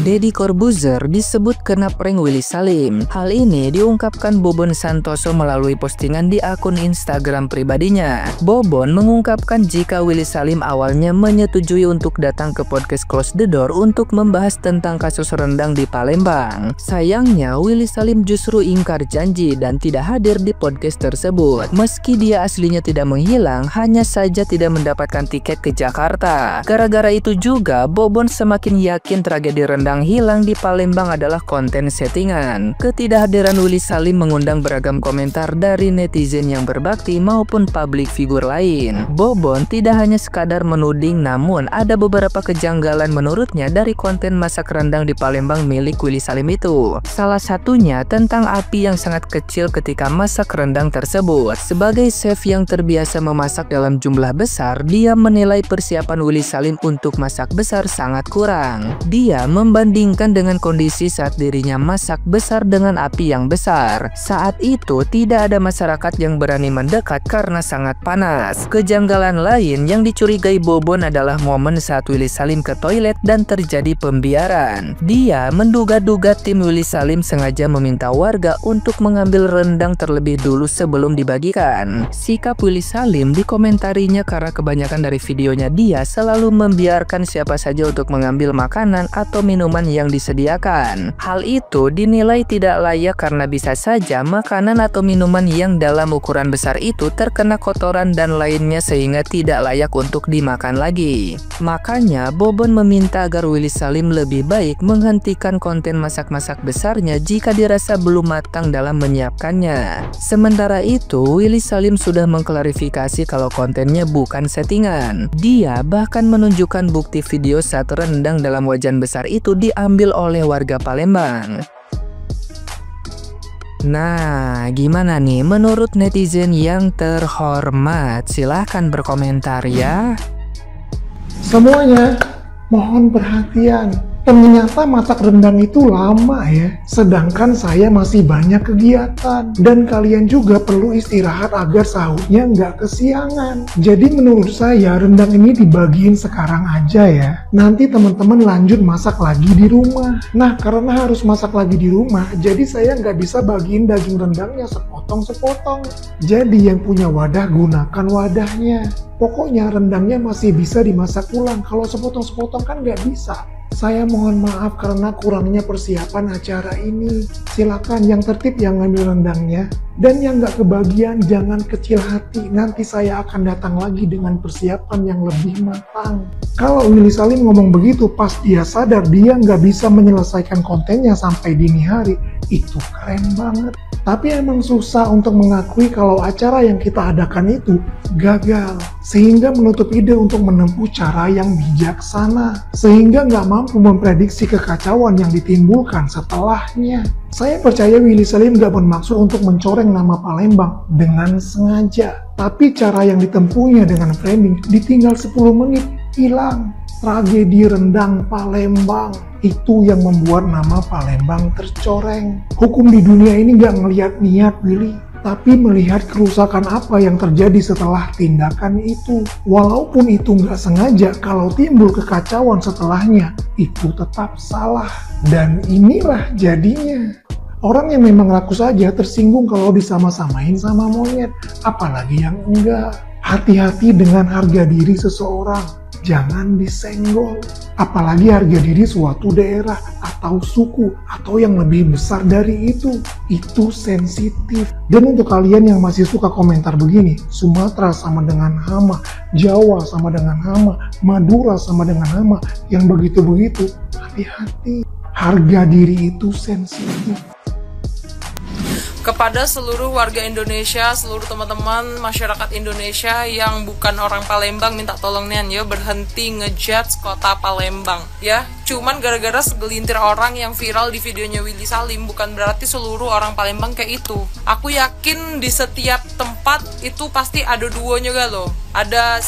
Deddy Corbuzier disebut kena prank Willy Salim. Hal ini diungkapkan Bobon Santoso melalui postingan di akun Instagram pribadinya. Bobon mengungkapkan jika Willy Salim awalnya menyetujui untuk datang ke podcast Close the Door untuk membahas tentang kasus rendang di Palembang. Sayangnya Willy Salim justru ingkar janji dan tidak hadir di podcast tersebut. Meski dia aslinya tidak menghilang, hanya saja tidak mendapatkan tiket ke Jakarta. Gara-gara itu juga Bobon semakin yakin tragedi rendang hilang di Palembang adalah konten settingan. Ketidakhadiran Willy Salim mengundang beragam komentar dari netizen yang berbakti maupun publik figur lain. Bobon tidak hanya sekadar menuding, namun ada beberapa kejanggalan menurutnya dari konten masak rendang di Palembang milik Willy Salim itu. Salah satunya tentang api yang sangat kecil ketika masak rendang tersebut. Sebagai chef yang terbiasa memasak dalam jumlah besar, dia menilai persiapan Willy Salim untuk masak besar sangat kurang. Dia membandingkan dengan kondisi saat dirinya masak besar dengan api yang besar. Saat itu tidak ada masyarakat yang berani mendekat karena sangat panas. Kejanggalan lain yang dicurigai Bobon adalah momen saat Willy Salim ke toilet dan terjadi pembiaran. Dia menduga-duga tim Willy Salim sengaja meminta warga untuk mengambil rendang terlebih dulu sebelum dibagikan. Sikap Willy Salim dikomentarinya karena kebanyakan dari videonya dia selalu membiarkan siapa saja untuk mengambil makanan atau minuman yang disediakan. Hal itu dinilai tidak layak karena bisa saja makanan atau minuman yang dalam ukuran besar itu terkena kotoran dan lainnya sehingga tidak layak untuk dimakan lagi. Makanya Bobon meminta agar Willy Salim lebih baik menghentikan konten masak-masak besarnya jika dirasa belum matang dalam menyiapkannya. Sementara itu, Willy Salim sudah mengklarifikasi kalau kontennya bukan settingan. Dia bahkan menunjukkan bukti video saat rendang dalam wajan besar itu diambil oleh warga Palembang. Nah, gimana nih menurut netizen yang terhormat? Silahkan berkomentar ya. Semuanya, mohon perhatian. Ternyata masak rendang itu lama ya, sedangkan saya masih banyak kegiatan. Dan kalian juga perlu istirahat agar sahurnya nggak kesiangan. Jadi menurut saya rendang ini dibagiin sekarang aja ya. Nanti teman-teman lanjut masak lagi di rumah. Nah, karena harus masak lagi di rumah, jadi saya nggak bisa bagiin daging rendangnya sepotong-sepotong. Jadi yang punya wadah gunakan wadahnya. Pokoknya rendangnya masih bisa dimasak ulang, kalau sepotong-sepotong kan nggak bisa. Saya mohon maaf karena kurangnya persiapan acara ini. Silakan yang tertib yang ngambil rendangnya. Dan yang nggak kebagian jangan kecil hati. Nanti saya akan datang lagi dengan persiapan yang lebih matang. Kalau Willy Salim ngomong begitu pas dia sadar dia nggak bisa menyelesaikan kontennya sampai dini hari. Itu keren banget. Tapi emang susah untuk mengakui kalau acara yang kita adakan itu gagal. Sehingga menutup ide untuk menempuh cara yang bijaksana. Sehingga nggak mampu memprediksi kekacauan yang ditimbulkan setelahnya. Saya percaya Willy Salim nggak bermaksud untuk mencoreng nama Palembang dengan sengaja. Tapi cara yang ditempuhnya dengan framing ditinggal 10 menit hilang. Tragedi rendang Palembang itu yang membuat nama Palembang tercoreng. Hukum di dunia ini nggak ngelihat niat Willy, tapi melihat kerusakan apa yang terjadi setelah tindakan itu. Walaupun itu nggak sengaja, kalau timbul kekacauan setelahnya, itu tetap salah. Dan inilah jadinya. Orang yang memang laku saja tersinggung kalau disama-samain sama monyet, apalagi yang enggak. Hati-hati dengan harga diri seseorang. Jangan disenggol, apalagi harga diri suatu daerah atau suku atau yang lebih besar dari itu sensitif. Dan untuk kalian yang masih suka komentar begini, Sumatera sama dengan hama, Jawa sama dengan hama, Madura sama dengan hama, yang begitu-begitu, hati-hati, harga diri itu sensitif. Kepada seluruh warga Indonesia, seluruh teman-teman masyarakat Indonesia yang bukan orang Palembang, minta tolong nih ya berhenti ngejudge kota Palembang ya. Cuman gara-gara segelintir orang yang viral di videonya Willy Salim, bukan berarti seluruh orang Palembang kayak itu. Aku yakin di setiap tempat itu pasti ada duonya gak loh. Ada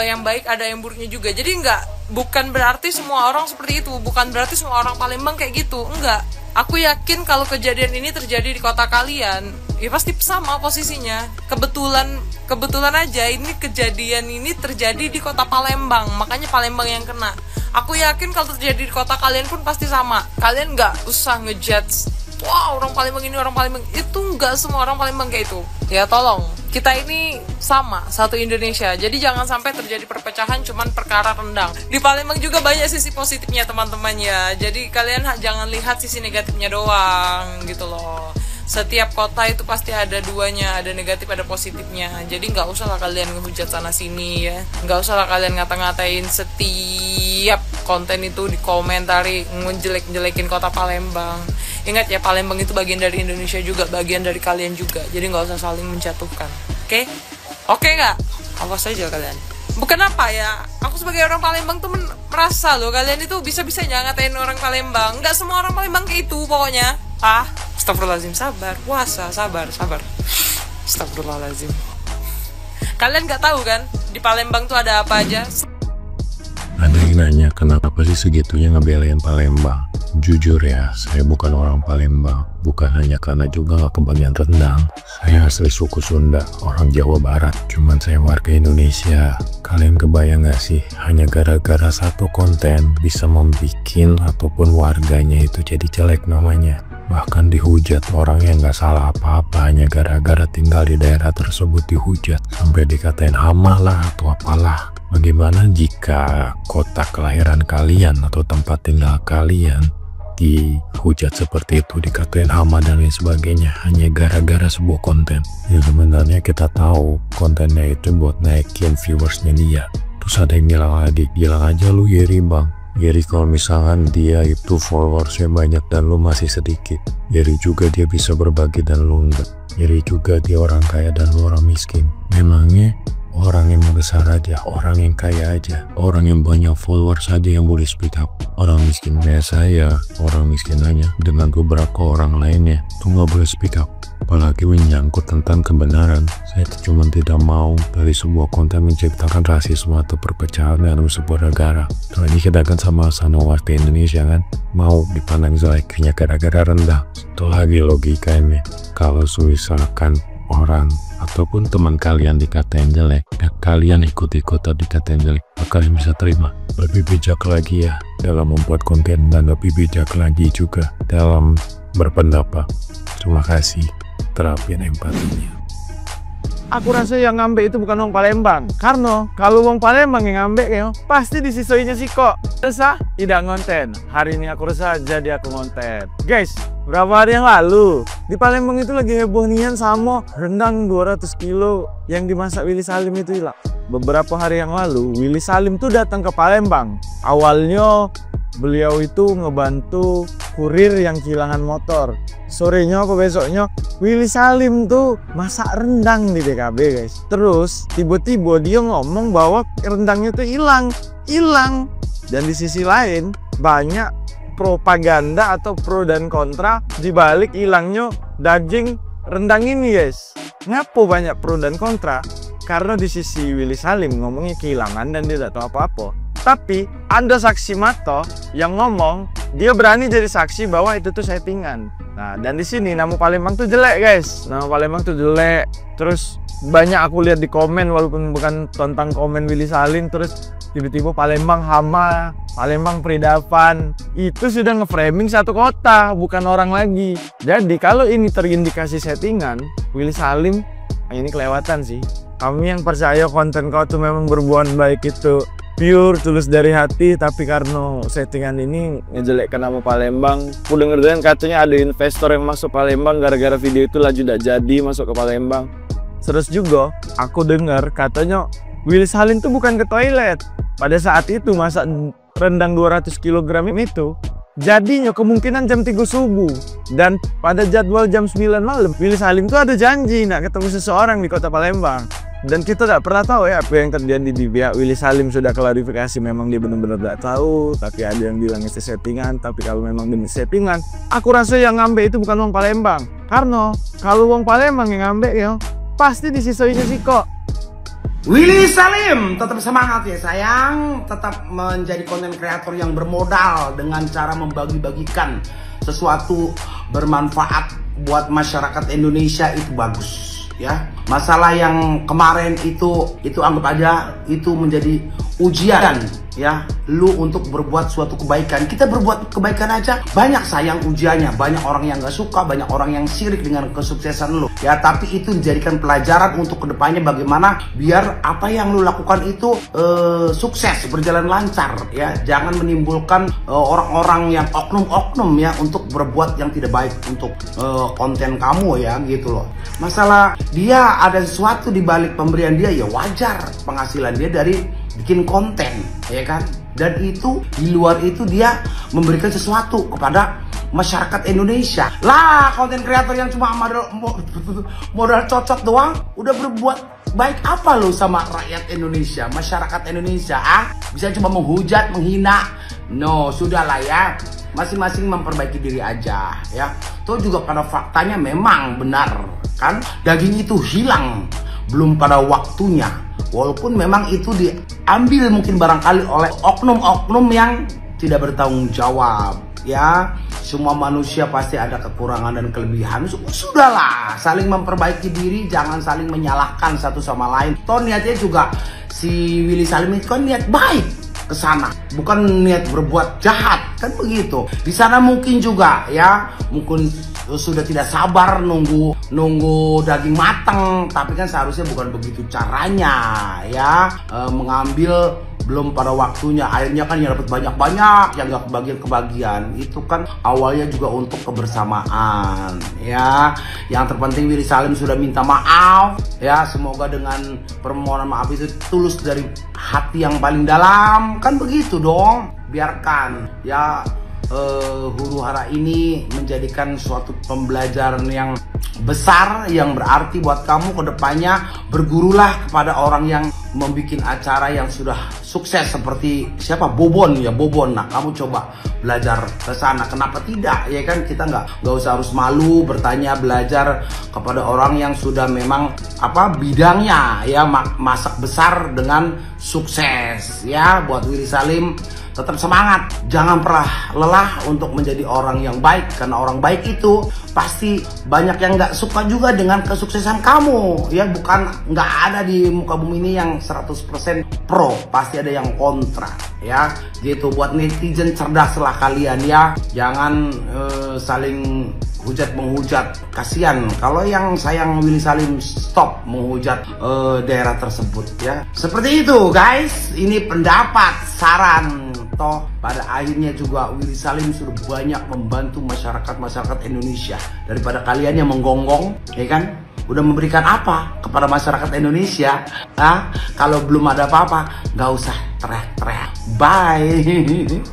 yang baik, ada yang buruknya juga. Jadi bukan berarti semua orang seperti itu, bukan berarti semua orang Palembang kayak gitu, enggak. Aku yakin kalau kejadian ini terjadi di kota kalian, ya pasti sama posisinya. Kebetulan aja ini kejadian ini terjadi di kota Palembang, makanya Palembang yang kena. Aku yakin kalau terjadi di kota kalian pun pasti sama. Kalian nggak usah ngejudge, wah orang Palembang ini, orang Palembang itu. Nggak semua orang Palembang kayak itu. Ya tolong, kita ini sama, satu Indonesia. Jadi jangan sampai terjadi perpecahan cuman perkara rendang. Di Palembang juga banyak sisi positifnya teman-teman ya. Jadi kalian jangan lihat sisi negatifnya doang gitu loh. Setiap kota itu pasti ada duanya, ada negatif ada positifnya. Jadi nggak usah lah kalian ngehujat sana sini ya. Nggak usah lah kalian ngata-ngatain setiap konten itu dikomentari, ngejelek-jelekin kota Palembang. Ingat ya, Palembang itu bagian dari Indonesia juga, bagian dari kalian juga. Jadi nggak usah saling menjatuhkan. Oke? Oke nggak? Awas aja kalian. Bukan apa ya, aku sebagai orang Palembang tuh merasa loh kalian itu bisa-bisanya ngatain orang Palembang. Nggak semua orang Palembang kayak itu pokoknya. Astagfirullahaladzim, sabar, puasa, sabar. Astagfirullahaladzim. Kalian nggak tahu kan di Palembang tuh ada apa aja? Ada yang nanya kenapa sih segitunya ngebelain Palembang. Jujur ya, saya bukan orang Palembang. Bukan hanya karena juga gak kebagian rendang. Saya asli suku Sunda, orang Jawa Barat. Cuman saya warga Indonesia. Kalian kebayang gak sih, hanya gara-gara satu konten bisa membikin ataupun warganya itu jadi jelek namanya. Bahkan dihujat orang yang gak salah apa-apa hanya gara-gara tinggal di daerah tersebut dihujat. Sampai dikatain hama lah atau apalah. Bagaimana jika kota kelahiran kalian atau tempat tinggal kalian dihujat seperti itu, dikatain hama dan lain sebagainya hanya gara-gara sebuah konten. Ya sebenarnya kita tahu kontennya itu buat naikin viewersnya dia. Terus ada yang bilang aja lu iri bang. Iri kalau misalkan dia itu followersnya banyak dan lu masih sedikit. Iri juga dia bisa berbagi dan lu enggak. Iri juga dia orang kaya dan lu orang miskin. Memangnya orang yang besar aja, orang yang kaya aja, orang yang banyak followers aja yang boleh speak up. Orang miskin kayak saya, orang miskin aja dengan beberapa orang lainnya tuh nggak boleh speak up. Apalagi menyangkut tentang kebenaran. Saya cuma tidak mau dari sebuah konten menciptakan rasisme atau perpecahan dalam sebuah negara. Kalau ini kita kan sama-sama warga Indonesia kan, mau dipandang jeleknya gara-gara rendah. Itu lagi logika ini. Kalau misalkan orang ataupun teman kalian dikatain jelek dan kalian ikut-ikutan dikatain jelek, kalian bisa terima. Lebih bijak lagi ya dalam membuat konten dan lebih bijak lagi juga dalam berpendapat. Terima kasih, terapin empatinya. Aku rasa yang ngambek itu bukan wong Palembang. Karena kalau wong Palembang yang ngambek ya, pasti disisainya sih kok. Resah tidak ngonten. Hari ini aku resah jadi aku ngonten. Guys, berapa hari yang lalu di Palembang itu lagi heboh nian sama rendang 200 kilo yang dimasak Willy Salim itu hilang. Beberapa hari yang lalu Willy Salim tuh datang ke Palembang. Awalnya beliau itu ngebantu kurir yang kehilangan motor. Sorenya apa besoknya Willy Salim tuh masak rendang di DKB guys. Terus tiba-tiba dia ngomong bahwa rendangnya tuh hilang. Dan di sisi lain banyak propaganda atau pro dan kontra di balik hilangnya daging rendang ini guys. Ngapa banyak pro dan kontra? Karena di sisi Willy Salim ngomongnya kehilangan dan dia tidak tahu apa-apa. Tapi ada saksi mata yang ngomong dia berani jadi saksi bahwa itu tuh settingan. Nah, dan di sini nama Palembang tuh jelek guys. Nama Palembang tuh jelek. Terus banyak aku lihat di komen walaupun bukan tentang komen Willy Salim, terus tiba-tiba Palembang hama, Palembang peridapan. Itu sudah nge-framing satu kota, bukan orang lagi. Jadi kalau ini terindikasi settingan, Willy Salim ini kelewatan sih. Kami yang percaya konten kau tuh memang berbuat baik itu pure, tulus dari hati, tapi karena settingan ini ngejelekkan nama Palembang. Aku denger dan katanya ada investor yang masuk Palembang gara-gara video itu laju tidak jadi masuk ke Palembang. Terus juga aku dengar katanya Willy Salim tuh bukan ke toilet pada saat itu masak rendang 200 kg itu. Jadinya kemungkinan jam 3 subuh dan pada jadwal jam 9 malam Willy Salim tuh ada janji nak ketemu seseorang di kota Palembang. Dan kita tidak pernah tahu ya apa yang terjadi di pihak Willy Salim. Sudah klarifikasi memang dia benar-benar tidak tahu, tapi ada yang bilang itu settingan. Tapi kalau memang demi settingan, aku rasa yang ngambek itu bukan wong Palembang. Karena kalau wong Palembang yang ngambek ya pasti disisainya sih kok. Willy Salim, tetap semangat ya sayang. Tetap menjadi konten kreator yang bermodal dengan cara membagi-bagikan sesuatu bermanfaat buat masyarakat Indonesia, itu bagus ya. Masalah yang kemarin itu anggap aja itu menjadi ujian ya, lu untuk berbuat suatu kebaikan. Kita berbuat kebaikan aja banyak sayang ujiannya, banyak orang yang gak suka, banyak orang yang sirik dengan kesuksesan lu ya. Tapi itu dijadikan pelajaran untuk kedepannya bagaimana biar apa yang lu lakukan itu sukses, berjalan lancar ya. Jangan menimbulkan orang-orang yang oknum-oknum ya untuk berbuat yang tidak baik untuk konten kamu ya gitu loh. Masalah dia ada sesuatu di balik pemberian dia ya, wajar penghasilan dia dari bikin konten ya kan. Dan itu di luar itu dia memberikan sesuatu kepada masyarakat Indonesia. Lah konten kreator yang cuma modal cocok doang udah berbuat baik apa lo sama rakyat Indonesia, masyarakat Indonesia? Bisa cuma menghujat, menghina? No, sudahlah ya. Masing-masing memperbaiki diri aja ya. Toh juga pada faktanya memang benar kan, daging itu hilang belum pada waktunya. Walaupun memang itu diambil mungkin barangkali oleh oknum-oknum yang tidak bertanggung jawab ya. Semua manusia pasti ada kekurangan dan kelebihan. Sudahlah, saling memperbaiki diri, jangan saling menyalahkan satu sama lain. Toh niatnya juga si Willy Salim itu kan niat baik ke sana, bukan niat berbuat jahat kan begitu. Di sana mungkin juga ya, mungkin sudah tidak sabar nunggu daging matang, tapi kan seharusnya bukan begitu caranya ya. Mengambil belum pada waktunya, akhirnya kan yang dapat banyak-banyak, yang gak kebagian-kebagian. Itu kan awalnya juga untuk kebersamaan ya. Yang terpenting Willy Salim sudah minta maaf ya. Semoga dengan permohonan maaf itu tulus dari hati yang paling dalam, kan begitu dong. Biarkan ya huru hara ini menjadikan suatu pembelajaran yang besar, yang berarti buat kamu ke depannya. Bergurulah kepada orang yang membuat acara yang sudah sukses seperti siapa, Bobon ya, Bobon. Nah kamu coba belajar ke sana, kenapa tidak ya kan. Kita nggak usah harus malu bertanya, belajar kepada orang yang sudah memang bidangnya ya, masak besar dengan sukses ya. Buat Willy Salim, tetap semangat, jangan pernah lelah untuk menjadi orang yang baik. Karena orang baik itu pasti banyak yang nggak suka juga dengan kesuksesan kamu ya. Bukan nggak ada di muka bumi ini yang 100% pro, pasti ada yang kontra ya gitu. Buat netizen, cerdaslah kalian ya, jangan saling hujat menghujat. Kasihan kalau yang sayang Willy Salim, stop menghujat daerah tersebut ya. Seperti itu guys, ini pendapat, saran. Toh pada akhirnya juga Willy Salim sudah banyak membantu masyarakat Indonesia. Daripada kalian yang menggonggong ya kan, udah memberikan apa kepada masyarakat Indonesia? Kalau belum ada apa-apa, nggak usah teriak-teriak. Bye.